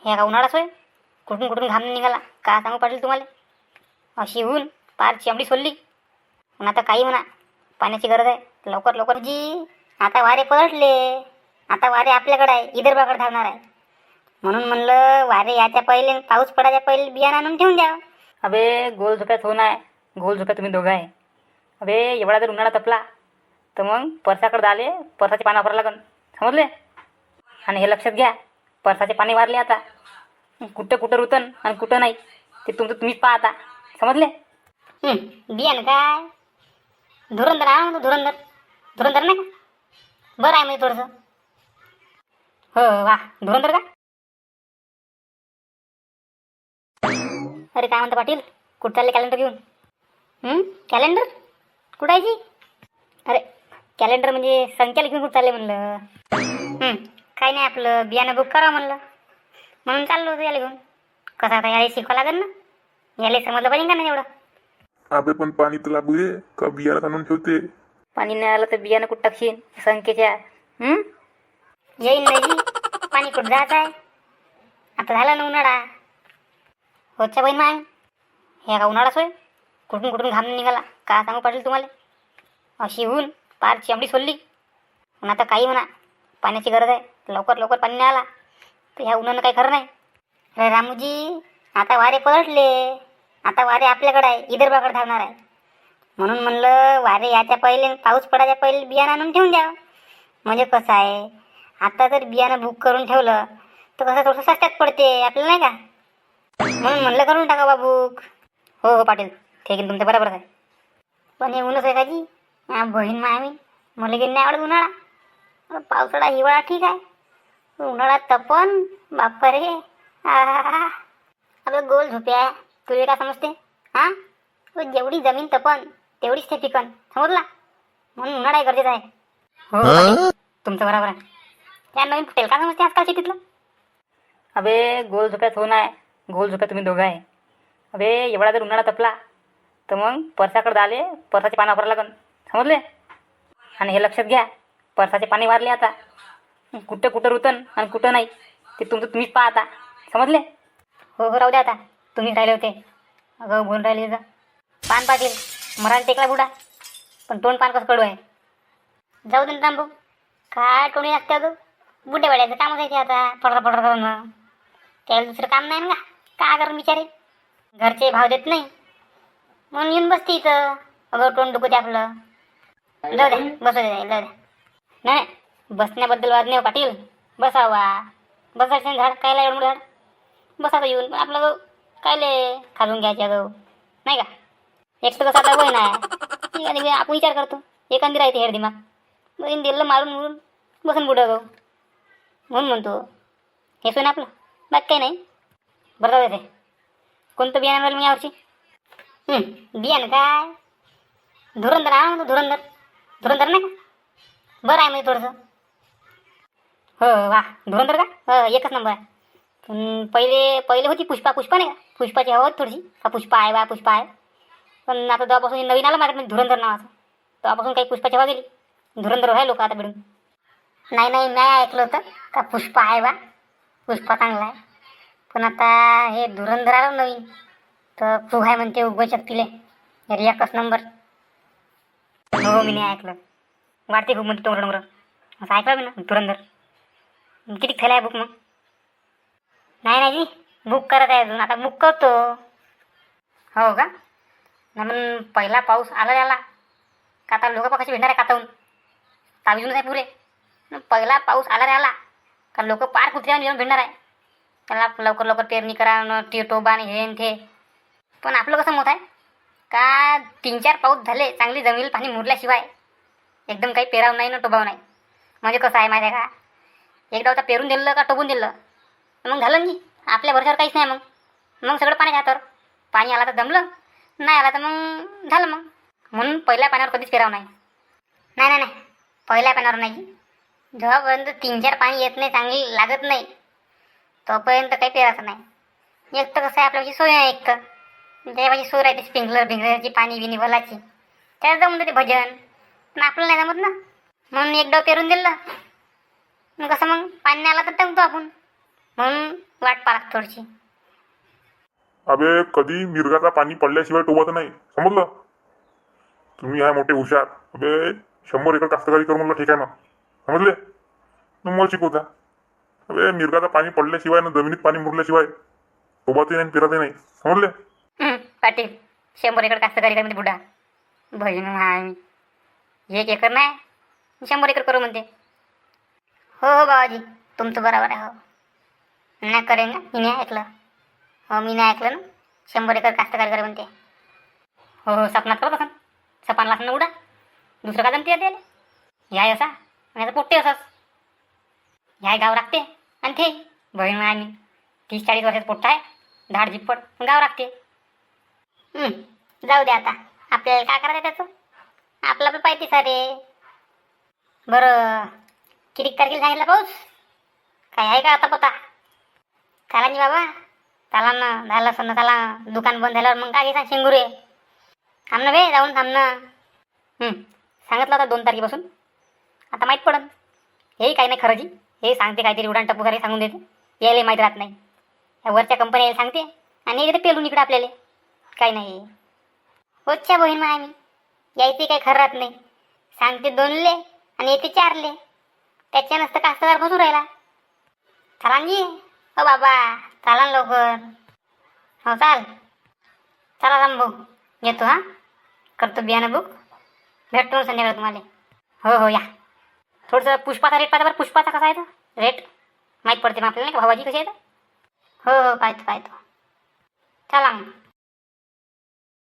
हे का उन्हाळाच होय. कुठून कुठून घाम निघाला का सांगू पाटील तुम्हाला. अशी ऊन पार चमडी सोलली. पण आता काही म्हणा, पाण्याची गरज आहे. लवकर लवकर जी आता वारे पलटले. आता वारे आपल्याकडे आहे, विदर्भाकडे धावणार आहे. म्हणून म्हणलं वारे याच्या पहिले पाऊस पडायच्या पहिले बियाणं आणून ठेवून द्या. अबे गोल झोप्यात होऊन आहे. गोल झोप्यात तुम्ही दोघं आहे. अबे एवढा जर उन्हाळा तपला तर मग परसाकडे आले परसाचे पाणी वापरावं लागन, समजले. आणि हे लक्षात घ्या, परसाचे पाणी वारले आता. कुठं कुठं रुतन आणि कुठं नाही ते तुमचं तुम्हीच पहा आता, समजले. बियाणं काय धुरंधर आणा म्हणतो. धुरंधर धुरंधर नाही का बरं आहे म्हणजे थोडंसं. हो वा धुरंधर का. अरे काय म्हणता पाटील, कुठं चालले कॅलेंडर घेऊन. कॅलेंडर कुठं आहे जी. अरे कॅलेंडर म्हणजे संख्याला घेऊन कुठं चालले म्हणलं. काही नाही आपलं बियाणं बुक करा म्हणलं, म्हणून चाललो होतो याला घेऊन. कसं आता याला शिकवा लागेल ना, याला समजलं पाहिजे का नाही एवढं. अबे पण पाणी तर लागू दे का बियाणं आणून ठेवते. पाणी नाही आलं तर बियाणं कुठं टाकशील संख्येच्या. येईन नाही जी, पाणी कुठं जायचं आहे. आता झाला ना उन्हाळा. होच्या बहीण माय हे का उन्हाळाच होय. कुठून कुठून घाम निघाला का सांगू पाटील तुम्हाला. अशी ऊन पार चमडी सोलली. पण आता काही म्हणा, पाण्याची गरज आहे. लवकर लवकर पाणी नाही आला तर ह्या उन्हानं काही खरं नाही. अरे रामूजी आता वारे पलटले. आता वारे आपल्याकडे आहे, विदर्भाकडे धावणार आहे. म्हणून म्हणलं वारे याच्या पहिले पाऊस पडायच्या पहिले बियाणं आणून ठेवून द्या. म्हणजे कसं आहे, आता जर बियाणं बुक करून ठेवलं तर कसं थोडंसं स्वस्तात पडते आपल्याला नाही का. म्हणून म्हणलं करून टाका बुक. हो हो पाटील, ठीक आहे तुमचं बरोबर आहे. पण हे ऊनच आहे का जी. बहीण मामी मला गेली नाही आवडत उन्हाळा. पावसाळा हिवाळा ठीक आहे, उन्हाळा तपन बाप्पा रे. अगं गोल झोप्या तुला काय समजते. जेवढी जमीन तपन तेवढीच ते पिकन, समजला. म्हणून उन्हाळा गरजेचा आहे. हो तुमचं बरोबर आहे. त्या नवीन फुटेल का समजते आजकाल शेतीतलं. अबे गोल झोप्यात होऊन आहे. गोल झोप्यात तुम्ही दोघं आहे. अबे एवढा जर उन्हाळा तपला तर मग परसाकडे आले परसाचे पाणी वापरावं लागन, समजले. आणि हे लक्षात घ्या, परसाचे पाणी वारले आता. कुठं कुठं रुतन आणि कुठं नाही ते तुमचं तुम्हीच पहा आता, समजले. हो हो राहू द्या आता, तुम्हीच राहिले होते. अगं बोलून राहिले तर पान पाटील मराठी टेकला बुडा. पण तोंड पान कसं कडू आहे. जाऊ दे ना तांबू, काय टोणी लागते अगं. बुड्डे वाड्याचं कामच आहे ते आता पडर पडर करणं. त्याला दुसरं काम नाही ना का करून बिचारे. घरचे भाव देत नाही म्हणून येऊन बसते इथं. अगं तोंड दुखते आपलं. जाऊ द्या बसू दे, जाऊ द्या. नाही बसण्याबद्दल वाद नाही पाटील. बसावा बसायचं झाड कायला एवढं झाड. बसायचं येऊन पण आपलं कायले खालून घ्यायचे गं नाही का. एक तर कसं आता वय नाही आपण विचार करतो एखादी राहते हेड दिमाग. मग दिलं मारून मुरून बसून बुडं गं. म्हणून म्हणतो हे सोन आपलं बाकी काही नाही. बरं जाऊ दे. कोणतं बियाणं राहिलं मी यावर्षी. बियाणं काय धुरंधर आणा म्हणतो. धुरंधर धुरंधर नाही का बरं आहे म्हणजे थोडंसं. हो वा धुरंधर का एकच नंबर आहे. पण पहिले होती पुष्पा. पुष्पा नाही का, पुष्पाची हवा होती थोडीशी का पुष्पा आहे बा पुष्पा आहे. पण आता तेव्हापासून नवीन आलं मार्केटमध्ये धुरंधर नावाचं. तेव्हापासून काही पुष्पाची हवा गेली. धुरंधर आहे लोक आता मिळून. नाही नाही मी ऐकलं होतं का पुष्पा आहे बा, पुष्पा चांगला आहे. पण आता हे धुरंधर आलं नवीन तर खूप आहे म्हणते उगवू शकतील एकच नंबर. हो मी नाही ऐकलं. वाढते खूप म्हणते टोंगर डोंगर असं ऐकलं मी ना. धुरंधर किती थैला आहे बुक मग. नाही नाही जी बुक करत आहे अजून, आता बुक करतो. हो का म्हणून पहिला पाऊस आला याला का आता लोक कशी भेटणार आहे कातावून. तावीजूनच आहे पुरे. पहिला पाऊस आला रे आला का लोक पार कुत्र्यावर येऊन भेटणार आहे. त्याला लवकर लवकर पेरणी करा टोबा आणि हे ते. पण आपलं कसं मत आहे का 3-4 पाऊस झाले चांगली जमिनीला पाणी मुरल्याशिवाय एकदम काही पेराव नाही ना टोबाव नाही. म्हणजे कसं आहे माहिती आहे का, एकदा होता पेरून दिलं का टोबून दिलं मग झालं नाही. आपल्या भरोश्यावर काहीच नाही. मग सगळं पाण्याच्या हातावर. पाणी आला तर जमलं, नाही आला तर मग झालं. मग म्हणून पहिल्या पाण्यावर कधीच पेराव नाही. नाही नाही नाही पहिल्या पाण्यावर नाही. जेव्हापर्यंत 3-4 पाणी येत नाही चांगली लागत नाही तोपर्यंत काही पेरायचं नाही. एक तर कसं आहे आपल्यापाशी सोय आहे. एक तर त्याच्यापाशी सोय राहते स्प्रिंकलर भिंगलरची पाणी बिनी भलाची त्याला जमून ते भजन. पण आपल्याला नाही जमत ना. म्हणून एकदा पेरून दिलं मग कसं मग पाणी नाही आला तर टंकतो आपण. म्हणून वाट पाहत थोडीशी. अबे कधी मिरगाचा पाणी पडल्याशिवाय टोबाचं नाही, समजलं? तुम्ही आहे मोठे हुशार. अबे 100 एकर कास्तकारी कर म्हणलं, ठीक आहे ना, समजले? मग मला शिकवता. अबे मिरगाचा पाणी पडल्याशिवाय ना जमिनीत पाणी मुरल्याशिवाय टोबाचे नाही पिराचे नाही, समजले? पाटील 100 एकर कास्तकारी काय म्हणते बुडा. बहीण हाय मी. 1 एकर नाही 100 एकर करू म्हणते. हो हो बाबाजी, तुमचं बरोबर आहे. हो नाही करेन ना, मी नाही ऐकलं. हो मी नाही ऐकलं ना, 100 एकर कास्तकारी करे म्हणते. हो हो सपनात करत असन. सपानला असं ना उडा. दुसरं का जमते त्याला. याय असा आणि याचा पोट्टे असाच. याय गाव राखते आणि ते बहीण आहे मी. 30-40 वर्षाचा पोट्टा आहे. धाड झिप्पड गाव राखते. जाऊ दे आता, आपल्याला काय करायचं त्याचं. आपलं आपलं पाहिजे सारे. बरं किती तारखेला सांगितलं पाऊस? काय आहे का आता पता? चला नाही बाबा, चला ना. झालं असं ना, चला दुकान बंद झाल्यावर मग काय सांग शेंगुरे. थांब ना बे, जाऊन थांब ना. सांगितलं आता 2 तारखेपासून. आता माहीत पडन. हेही काही नाही खरंजी. हे सांगते काहीतरी उडान टप्पू सारे सांगून देते. यायला माहीत राहत नाही. या वरच्या कंपनी यायला सांगते आणि येते पेलून इकडे आपल्याला. काही नाही. होच्या बहीण आहे मी. यायचे काही खरं राहत नाही. सांगते 2ले आणि येते 4ले. त्याच्या नसतं कास्तकार फसून राहिला. चला जी. हो बाबा चला ना लवकर. हो चाल. चला राम भाऊ, येतो हां. करतो बियाणं बुक. भेटतो संध्याकाळी तुम्हाला. हो हो या. थोडंसं पुष्पाचा रेट पाहता बरं. पुष्पाचा कसा आहे तो रेट माहीत पडते मग आपल्याला नाही का भावाजी कशी आहे तर. हो हो पाहतो. चला मग.